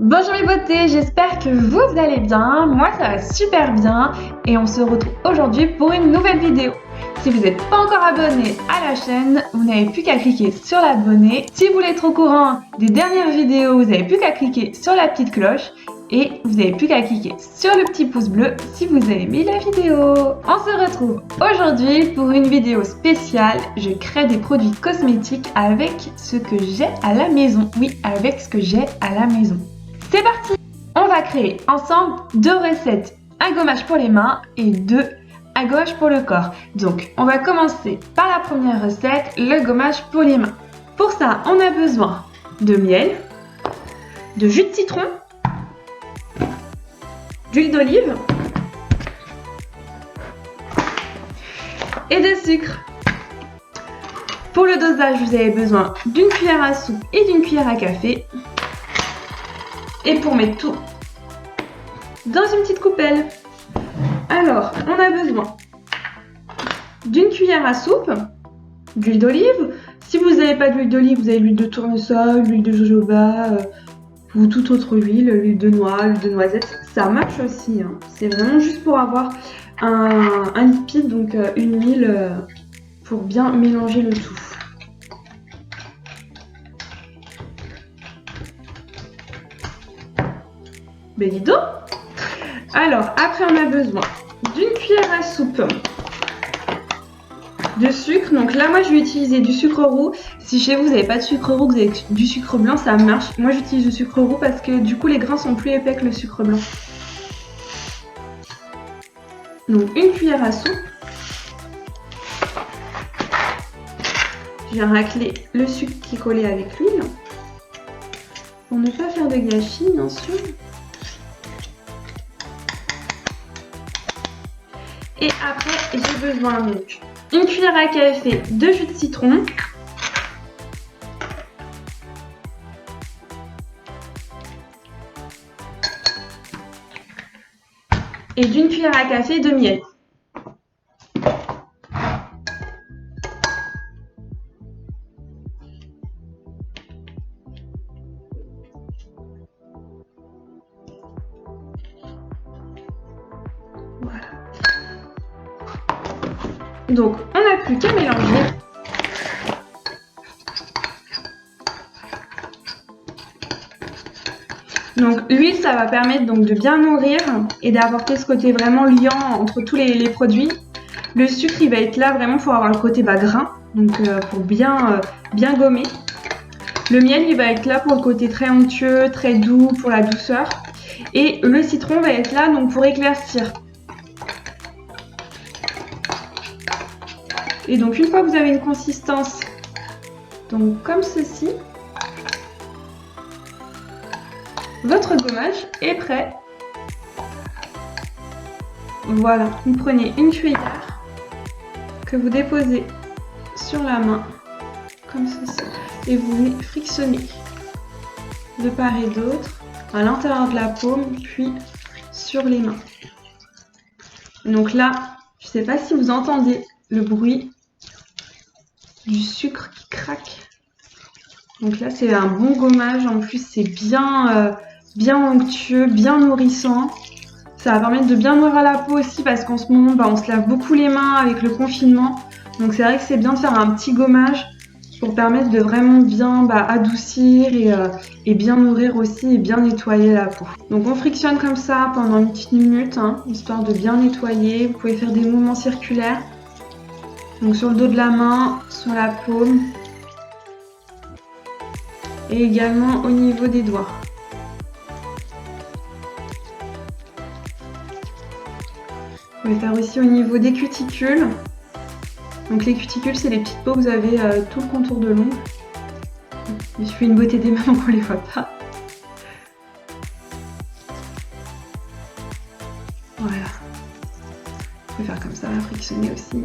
Bonjour mes beautés, j'espère que vous allez bien, moi ça va super bien et on se retrouve aujourd'hui pour une nouvelle vidéo. Si vous n'êtes pas encore abonné à la chaîne, vous n'avez plus qu'à cliquer sur l'abonner. Si vous voulez être au courant des dernières vidéos, vous n'avez plus qu'à cliquer sur la petite cloche et vous n'avez plus qu'à cliquer sur le petit pouce bleu si vous avez aimé la vidéo. On se retrouve aujourd'hui pour une vidéo spéciale. Je crée des produits cosmétiques avec ce que j'ai à la maison. Oui, avec ce que j'ai à la maison. C'est parti! On va créer ensemble deux recettes, un gommage pour les mains et un gommage pour le corps. Donc, on va commencer par la première recette, le gommage pour les mains. Pour ça, on a besoin de miel, de jus de citron, d'huile d'olive et de sucre. Pour le dosage, vous avez besoin d'une cuillère à soupe et d'une cuillère à café. Et pour mettre tout dans une petite coupelle. Alors, on a besoin d'une cuillère à soupe, d'huile d'olive. Si vous n'avez pas d'huile d'olive, vous avez l'huile de tournesol, l'huile de jojoba ou toute autre huile, l'huile de noix, l'huile de noisette. Ça marche aussi. Hein. C'est vraiment juste pour avoir un liquide, donc une huile pour bien mélanger le tout. Ben dis donc. Alors, après on a besoin d'une cuillère à soupe de sucre. Donc là, moi je vais utiliser du sucre roux. Si chez vous, vous n'avez pas de sucre roux, vous avez du sucre blanc, ça marche. Moi j'utilise du sucre roux parce que du coup les grains sont plus épais que le sucre blanc. Donc une cuillère à soupe. Je viens racler le sucre qui est collé avec l'huile. Pour ne pas faire de gâchis, bien sûr. Et après, j'ai besoin donc une cuillère à café de jus de citron, et d'une cuillère à café de miel. Voilà. Donc, on n'a plus qu'à mélanger. Donc, l'huile, ça va permettre donc de bien nourrir et d'apporter ce côté vraiment liant entre tous les produits. Le sucre, il va être là vraiment pour avoir le côté grain, donc pour bien gommer. Le miel, il va être là pour le côté très onctueux, très doux, pour la douceur. Et le citron va être là donc pour éclaircir. Et donc une fois que vous avez une consistance donc comme ceci, votre gommage est prêt. Voilà, vous prenez une cuillère que vous déposez sur la main comme ceci et vous venez frictionner de part et d'autre à l'intérieur de la paume puis sur les mains. Donc là, je ne sais pas si vous entendez le bruit du sucre qui craque. Donc là, c'est un bon gommage. En plus, c'est bien onctueux, bien nourrissant. Ça va permettre de bien nourrir la peau aussi parce qu'en ce moment, on se lave beaucoup les mains avec le confinement. Donc c'est vrai que c'est bien de faire un petit gommage pour permettre de vraiment bien adoucir et bien nourrir aussi et bien nettoyer la peau. Donc on frictionne comme ça pendant une petite minute, hein, histoire de bien nettoyer. Vous pouvez faire des mouvements circulaires. Donc sur le dos de la main, sur la paume et également au niveau des doigts. Vous pouvez faire aussi au niveau des cuticules. Donc les cuticules, c'est les petites peaux que vous avez tout le contour de l'ongle. Il suffit une beauté des mains qu'on les voit pas. Voilà. Vous pouvez faire comme ça, frictionner aussi.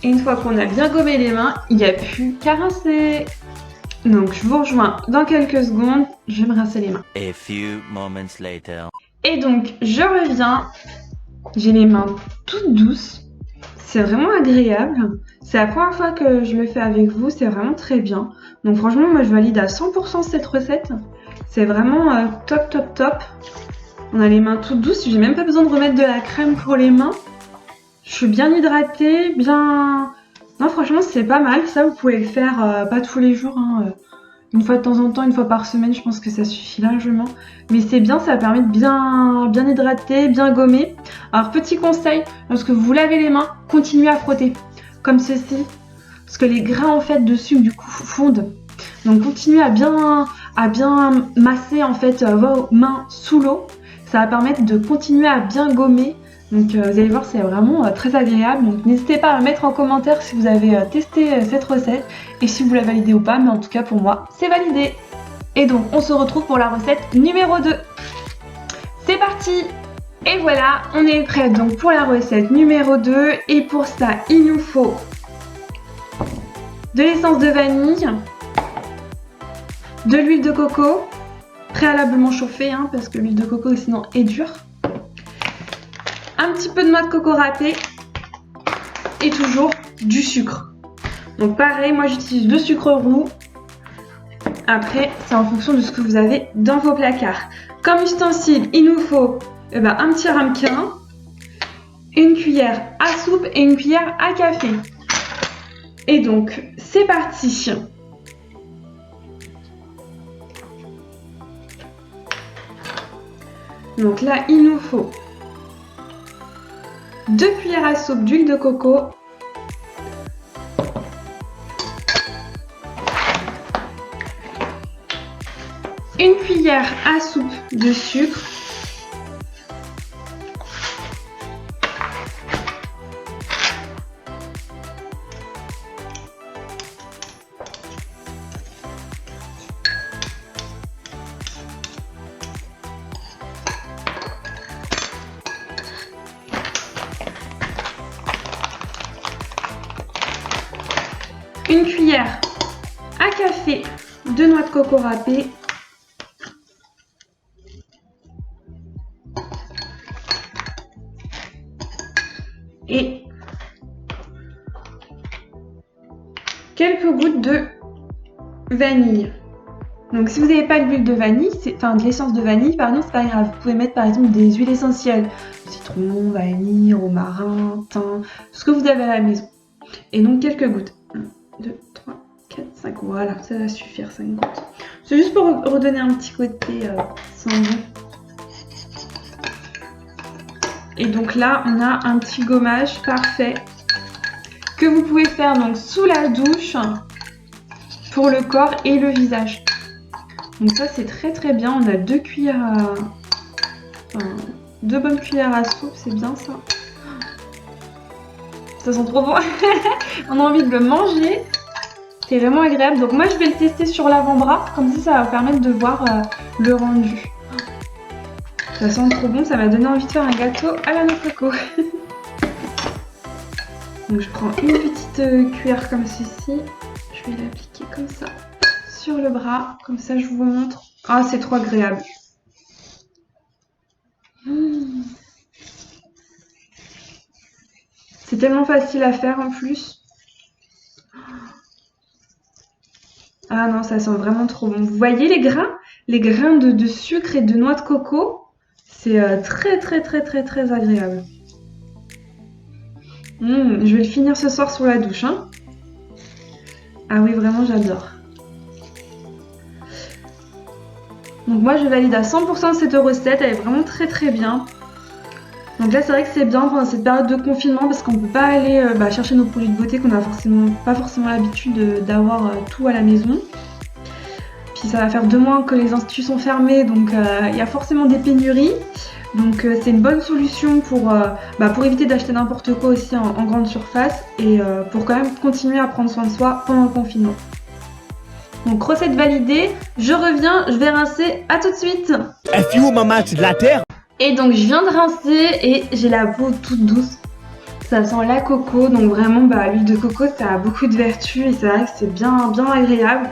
Et une fois qu'on a bien gommé les mains, il n'y a plus qu'à rincer. Donc je vous rejoins dans quelques secondes, je vais me rincer les mains. A few moments later. Et donc je reviens, j'ai les mains toutes douces. C'est vraiment agréable. C'est la première fois que je le fais avec vous, c'est vraiment très bien. Donc franchement, moi je valide à 100% cette recette. C'est vraiment top, top, top. On a les mains toutes douces, j'ai même pas besoin de remettre de la crème pour les mains. Je suis bien hydratée, bien... Non franchement c'est pas mal, ça vous pouvez le faire pas tous les jours, hein, une fois de temps en temps, une fois par semaine, je pense que ça suffit largement. Mais c'est bien, ça permet de bien hydrater, bien gommer. Alors petit conseil, lorsque vous vous lavez les mains, continuez à frotter, comme ceci. Parce que les grains en fait dessus du coup fondent. Donc continuez à bien masser en fait vos mains sous l'eau. Ça va permettre de continuer à bien gommer. Donc vous allez voir, c'est vraiment très agréable. Donc n'hésitez pas à mettre en commentaire si vous avez testé cette recette et si vous la validez ou pas. Mais en tout cas pour moi, c'est validé. Et donc on se retrouve pour la recette numéro 2. C'est parti! Et voilà, on est prêt donc pour la recette numéro 2. Et pour ça, il nous faut de l'essence de vanille, de l'huile de coco, préalablement chauffée, hein, parce que l'huile de coco sinon est dure. Un petit peu de noix de coco râpée et toujours du sucre. Donc pareil, moi j'utilise le sucre roux. Après, c'est en fonction de ce que vous avez dans vos placards. Comme ustensile, il nous faut un petit ramequin, une cuillère à soupe et une cuillère à café. Et donc, c'est parti. Donc là, il nous faut 2 cuillères à soupe d'huile de coco, une cuillère à soupe de sucre, une cuillère à café de noix de coco râpée, et quelques gouttes de vanille. Donc si vous n'avez pas d'huile de vanille, de l'essence de vanille, pardon, c'est pas grave. Vous pouvez mettre par exemple des huiles essentielles, citron, vanille, romarin, thym, ce que vous avez à la maison. Et donc quelques gouttes. 1, 2, 3, 4, 5, voilà, ça va suffire, 5 gouttes. C'est juste pour redonner un petit côté sans goût. Et donc là, on a un petit gommage parfait que vous pouvez faire donc sous la douche pour le corps et le visage. Donc ça, c'est très très bien. On a 2 cuillères deux bonnes cuillères à soupe, c'est bien ça. Ça sent trop bon. On a envie de le manger. C'est vraiment agréable. Donc moi, je vais le tester sur l'avant-bras. Comme ça va permettre de voir le rendu. Ça sent trop bon. Ça m'a donné envie de faire un gâteau à la noix de coco. Donc je prends une petite cuillère comme ceci. Je vais l'appliquer comme ça sur le bras. Comme ça, je vous montre. Ah, c'est trop agréable. C'est tellement facile à faire en plus. Ah non, ça sent vraiment trop bon. Vous voyez les grains? Les grains de sucre et de noix de coco. C'est très très très très très agréable. Je vais le finir ce soir sur la douche. Hein. Ah oui, vraiment j'adore. Donc moi je valide à 100% cette recette. Elle est vraiment très très bien. Donc là c'est vrai que c'est bien pendant cette période de confinement parce qu'on ne peut pas aller chercher nos produits de beauté qu'on n'a pas forcément l'habitude d'avoir tout à la maison. Puis ça va faire 2 mois que les instituts sont fermés, donc il y a forcément des pénuries. Donc c'est une bonne solution pour éviter d'acheter n'importe quoi aussi en grande surface et pour quand même continuer à prendre soin de soi pendant le confinement. Donc recette validée, je reviens, je vais rincer, à tout de suite. Maman, c'est de la terre. Et donc je viens de rincer et j'ai la peau toute douce. Ça sent la coco, donc vraiment l'huile de coco ça a beaucoup de vertus et c'est vrai que c'est bien agréable.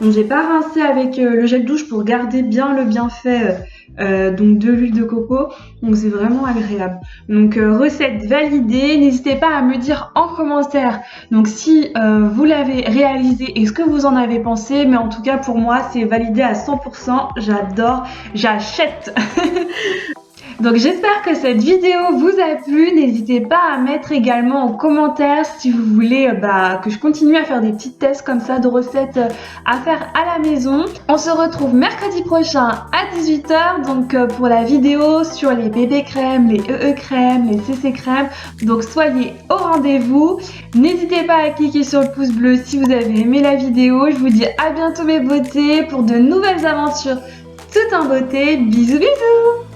Donc j'ai pas rincé avec le gel douche pour garder bien le bienfait donc de l'huile de coco, donc c'est vraiment agréable. Donc recette validée, n'hésitez pas à me dire en commentaire donc si vous l'avez réalisé et ce que vous en avez pensé, mais en tout cas pour moi c'est validé à 100%, j'adore, j'achète. Donc j'espère que cette vidéo vous a plu, n'hésitez pas à mettre également en commentaire si vous voulez que je continue à faire des petits tests comme ça de recettes à faire à la maison. On se retrouve mercredi prochain à 18 h donc pour la vidéo sur les bébés crèmes, les EE crèmes, les CC crèmes. Donc soyez au rendez-vous. N'hésitez pas à cliquer sur le pouce bleu si vous avez aimé la vidéo. Je vous dis à bientôt mes beautés pour de nouvelles aventures tout en beauté. Bisous bisous.